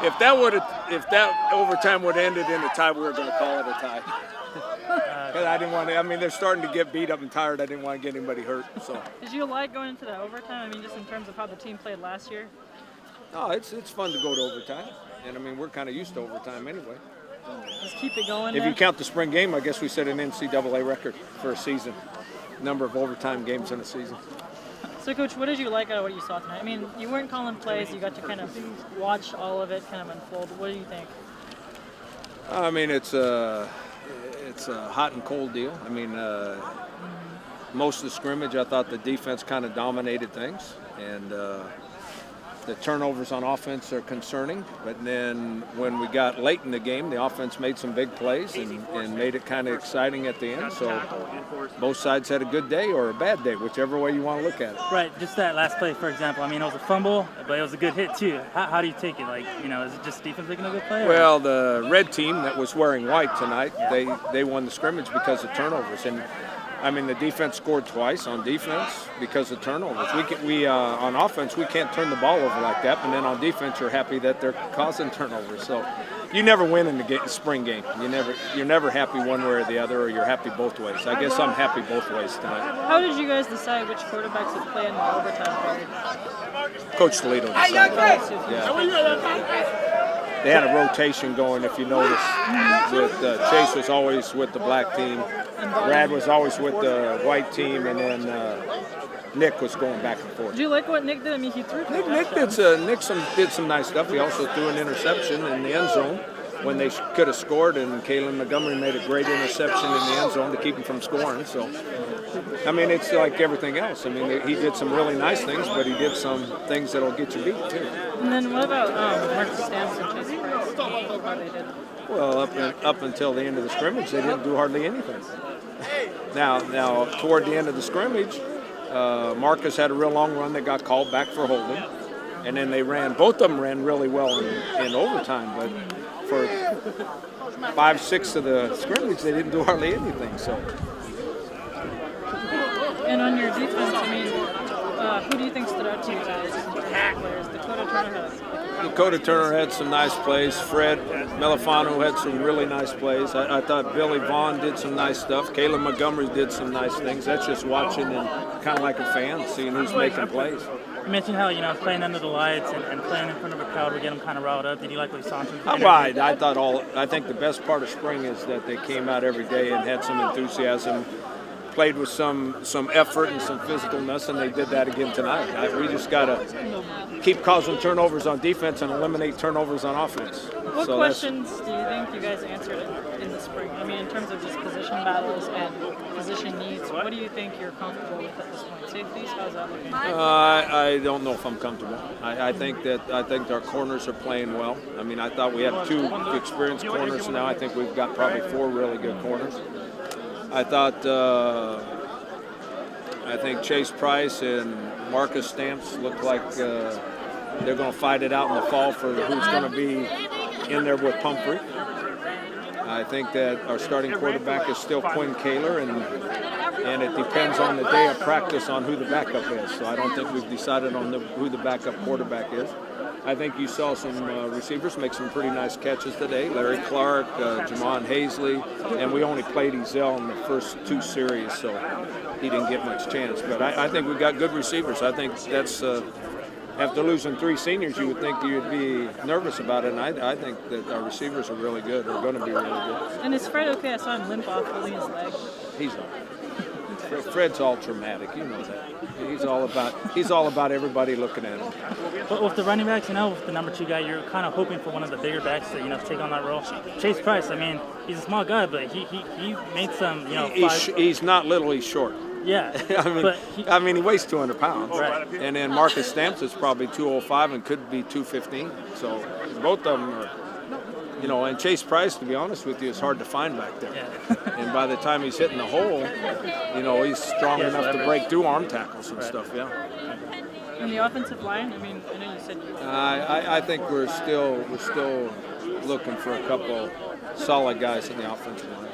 if that overtime would have ended in a tie, we were going to call it a tie. Because I didn't want to. I mean, they're starting to get beat up and tired. I didn't want to get anybody hurt. So. Did you like going into the overtime? I mean, just in terms of how the team played last year. No, it's fun to go to overtime, and I mean we're kind of used to overtime anyway. Just keep it going. If you count the spring game, I guess we set an NCAA record for a season, number of overtime games in a season. So, Coach, what did you like out of what you saw tonight? I mean, you weren't calling plays. You got to kind of watch all of it kind of unfold. What do you think? I mean, it's a hot and cold deal. I mean, most of the scrimmage, I thought the defense kind of dominated things, and the turnovers on offense are concerning. But then when we got late in the game, the offense made some big plays and made it kind of exciting at the end. So both sides had a good day or a bad day, whichever way you want to look at it. Right, just that last play, for example. I mean, it was a fumble, but it was a good hit too. How do you take it? Like, you know, is it just defense making a good play? Well, the red team that was wearing white tonight, they won the scrimmage because of turnovers. And I mean, the defense scored twice on defense because of turnovers. We on offense, we can't turn the ball over like that, and then on defense, you're happy that they're causing turnovers. So you never win in the spring game. You're never happy one way or the other, or you're happy both ways. I guess I'm happy both ways tonight. How did you guys decide which quarterbacks would play in the overtime period? Coach Toledo decided. Yeah. They had a rotation going, if you notice. With Chase was always with the black team, Brad was always with the white team, and then Nick was going back and forth. Did you like what Nick did? I mean, he threw. Nick did some nice stuff. He also threw an interception in the end zone when they could have scored, and Kalen Montgomery made a great interception in the end zone to keep him from scoring. So, I mean, it's like everything else. I mean, he did some really nice things, but he did some things that'll get you beat too. And then what about Marcus Stamps and Chase Price? How they did? Well, up until the end of the scrimmage, they didn't do hardly anything. Now, toward the end of the scrimmage, Marcus had a real long run that got called back for holding, and then both of them ran really well in overtime, but for 5-6 of the scrimmage, they didn't do hardly anything. So. And on your defense, I mean, who do you think stood out to you guys in terms of players? Dakota Turner had some nice plays. Fred Melifano had some really nice plays. I thought Billy Vaughn did some nice stuff. Caleb Montgomery did some nice things. That's just watching and kind of like a fan, seeing who's making plays. You mentioned how, playing under the lights and playing in front of a crowd would get them kind of riled up. Did you like what you saw? I think the best part of spring is that they came out every day and had some enthusiasm, played with some effort and some physicalness, and they did that again tonight. We just got to keep causing turnovers on defense and eliminate turnovers on offense. What questions do you think you guys answered in the spring? I mean, in terms of just position battles and position needs, what do you think you're comfortable with at this point? Safeties, how's that looking? I don't know if I'm comfortable. I think our corners are playing well. I mean, I thought we had 2 experienced corners. Now I think we've got probably 4 really good corners. I think Chase Price and Marcus Stamps look like they're going to fight it out in the fall for who's going to be in there with Pumphrey. I think that our starting quarterback is still Quinn Kaler, and it depends on the day of practice on who the backup is. So I don't think we've decided on who the backup quarterback is. I think you saw some receivers make some pretty nice catches today. Larry Clark, Jamon Hazley, and we only played Ezell in the first 2 series, so he didn't get much chance. But I think we've got good receivers. I think that's after losing 3 seniors, you would think you'd be nervous about it, and I think that our receivers are really good. They're going to be really good. And is Fred okay? I saw him limp off holding his leg. He's all right. Fred's all dramatic, you know that. He's all about everybody looking at him. But with the running backs, with the number 2 guy, you're kind of hoping for one of the bigger backs to take on that role. Chase Price, I mean, he's a small guy, but he made some, He's not little, he's short. Yeah. he weighs 200 pounds. Right. And then Marcus Stamps is probably 205 and could be 215. So both of them are, and Chase Price, to be honest with you, is hard to find back there. Yeah. And by the time he's hitting the hole, he's strong enough to break through arm tackles and stuff, yeah. And the offensive line, I mean, I know you said I think we're still looking for a couple solid guys in the offensive line.